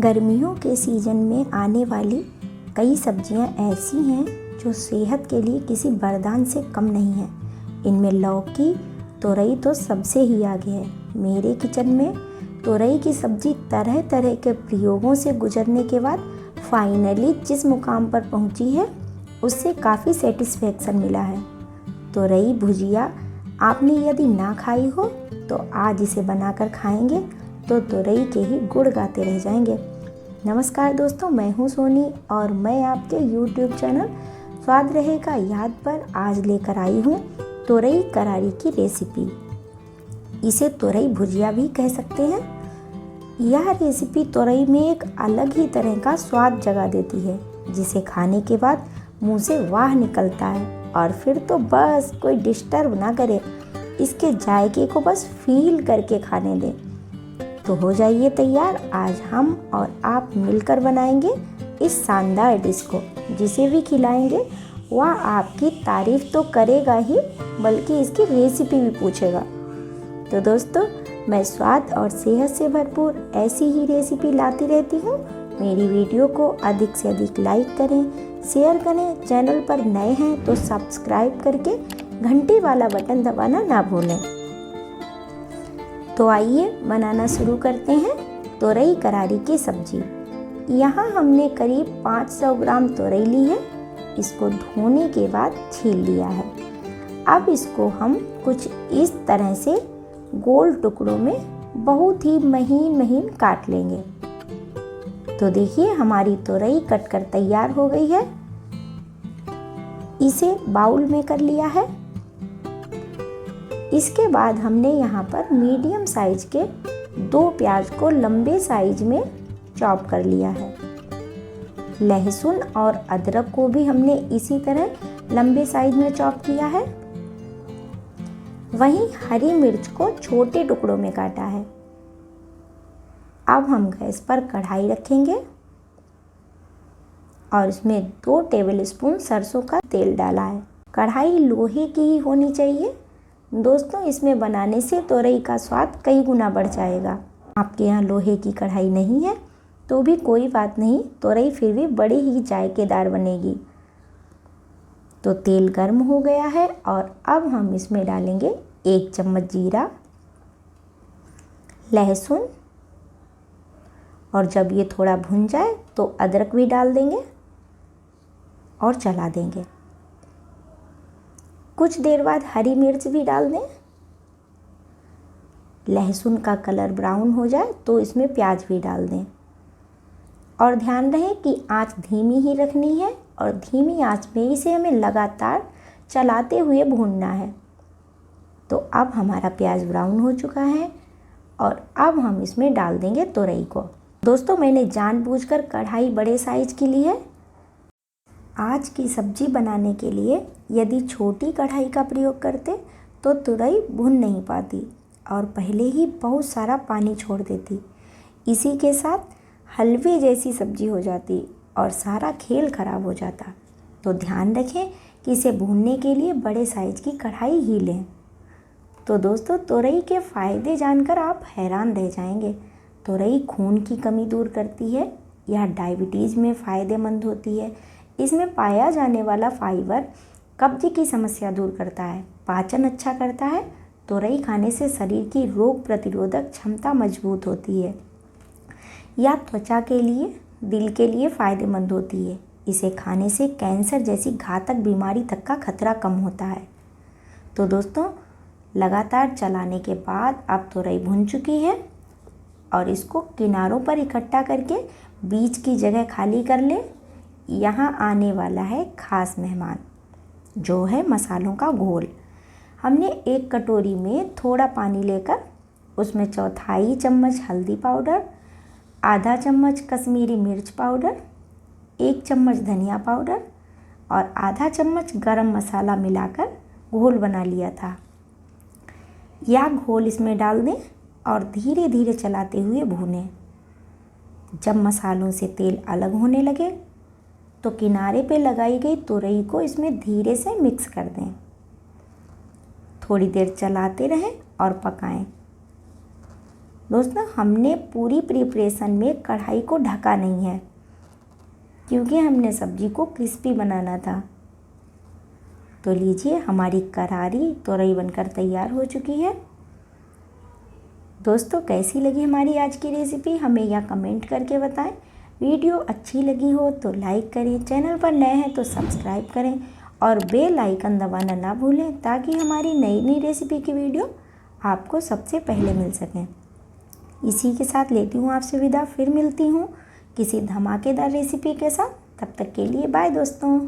गर्मियों के सीज़न में आने वाली कई सब्जियां ऐसी हैं जो सेहत के लिए किसी वरदान से कम नहीं हैं। इनमें लौकी, तोरई तो सबसे ही आगे है। मेरे किचन में तोरई की सब्जी तरह तरह के प्रयोगों से गुजरने के बाद फाइनली जिस मुकाम पर पहुंची है उससे काफ़ी सेटिस्फेक्शन मिला है। तोरई भुजिया आपने यदि ना खाई हो तो आज इसे बनाकर खाएंगे तो तोरई के ही गुण गाते रह जाएंगे। नमस्कार दोस्तों, मैं हूं सोनी और मैं आपके YouTube चैनल स्वाद रहेगा याद पर आज लेकर आई हूं तोरई करारी की रेसिपी। इसे तोरई भुजिया भी कह सकते हैं। यह रेसिपी तोरई में एक अलग ही तरह का स्वाद जगा देती है, जिसे खाने के बाद मुंह से वाह निकलता है और फिर तो बस कोई डिस्टर्ब ना करे, इसके जायके को बस फील करके खाने दें। तो हो जाइए तैयार, आज हम और आप मिलकर बनाएंगे इस शानदार डिश को। जिसे भी खिलाएंगे वह आपकी तारीफ तो करेगा ही, बल्कि इसकी रेसिपी भी पूछेगा। तो दोस्तों, मैं स्वाद और सेहत से भरपूर ऐसी ही रेसिपी लाती रहती हूँ। मेरी वीडियो को अधिक से अधिक लाइक करें, शेयर करें। चैनल पर नए हैं तो सब्सक्राइब करके घंटी वाला बटन दबाना ना भूलें। तो आइए बनाना शुरू करते हैं तोरई करारी की सब्जी। यहाँ हमने करीब 500 ग्राम तोरई ली है। इसको धोने के बाद छील लिया है। अब इसको हम कुछ इस तरह से गोल टुकड़ों में बहुत ही महीन महीन काट लेंगे। तो देखिए, हमारी तोरई कटकर तैयार हो गई है। इसे बाउल में कर लिया है। इसके बाद हमने यहाँ पर मीडियम साइज के 2 प्याज को लंबे साइज में चॉप कर लिया है। लहसुन और अदरक को भी हमने इसी तरह लंबे साइज में चॉप किया है। वहीं हरी मिर्च को छोटे टुकड़ों में काटा है। अब हम गैस पर कढ़ाई रखेंगे और इसमें 2 टेबलस्पून सरसों का तेल डाला है। कढ़ाई लोहे की ही होनी चाहिए दोस्तों, इसमें बनाने से तोरई का स्वाद कई गुना बढ़ जाएगा। आपके यहाँ लोहे की कढ़ाई नहीं है तो भी कोई बात नहीं, तोरई फिर भी बड़ी ही जायकेदार बनेगी। तो तेल गर्म हो गया है और अब हम इसमें डालेंगे 1 चम्मच जीरा, लहसुन, और जब ये थोड़ा भुन जाए तो अदरक भी डाल देंगे और चला देंगे। कुछ देर बाद हरी मिर्च भी डाल दें। लहसुन का कलर ब्राउन हो जाए तो इसमें प्याज भी डाल दें और ध्यान रहे कि आंच धीमी ही रखनी है और धीमी आंच में इसे हमें लगातार चलाते हुए भूनना है। तो अब हमारा प्याज ब्राउन हो चुका है और अब हम इसमें डाल देंगे तोरई को। दोस्तों, मैंने जानबूझकर कढ़ाई बड़े साइज की ली है। आज की सब्जी बनाने के लिए यदि छोटी कढ़ाई का प्रयोग करते तो तुरई भुन नहीं पाती और पहले ही बहुत सारा पानी छोड़ देती। इसी के साथ हलवे जैसी सब्जी हो जाती और सारा खेल खराब हो जाता। तो ध्यान रखें कि इसे भूनने के लिए बड़े साइज की कढ़ाई ही लें। तो दोस्तों, तोरई के फ़ायदे जानकर आप हैरान रह जाएंगे। तोरई खून की कमी दूर करती है। यह डायबिटीज़ में फ़ायदेमंद होती है। इसमें पाया जाने वाला फाइबर कब्ज की समस्या दूर करता है, पाचन अच्छा करता है। तोरई खाने से शरीर की रोग प्रतिरोधक क्षमता मजबूत होती है। यह त्वचा के लिए, दिल के लिए फ़ायदेमंद होती है। इसे खाने से कैंसर जैसी घातक बीमारी तक का खतरा कम होता है। तो दोस्तों, लगातार चलाने के बाद अब तोरई भुन चुकी है और इसको किनारों पर इकट्ठा करके बीच की जगह खाली कर लें। यहाँ आने वाला है खास मेहमान, जो है मसालों का घोल। हमने एक कटोरी में थोड़ा पानी लेकर उसमें 1/4 चम्मच हल्दी पाउडर, आधा चम्मच कश्मीरी मिर्च पाउडर, 1 चम्मच धनिया पाउडर और आधा चम्मच गरम मसाला मिलाकर घोल बना लिया था। यह घोल इसमें डाल दें और धीरे धीरे चलाते हुए भूनें। जब मसालों से तेल अलग होने लगे तो किनारे पे लगाई गई तोरई को इसमें धीरे से मिक्स कर दें। थोड़ी देर चलाते रहें और पकाएं। दोस्तों हमने पूरी प्रिपरेशन में कढ़ाई को ढका नहीं है, क्योंकि हमने सब्जी को क्रिस्पी बनाना था। तो लीजिए हमारी करारी तोरई बनकर तैयार हो चुकी है। दोस्तों कैसी लगी हमारी आज की रेसिपी हमें या कमेंट करके बताएं। वीडियो अच्छी लगी हो तो लाइक करें, चैनल पर नए हैं तो सब्सक्राइब करें और बेल आइकन दबाना ना भूलें, ताकि हमारी नई नई रेसिपी की वीडियो आपको सबसे पहले मिल सकें। इसी के साथ लेती हूँ आपसे विदा, फिर मिलती हूँ किसी धमाकेदार रेसिपी के साथ। तब तक के लिए बाय दोस्तों।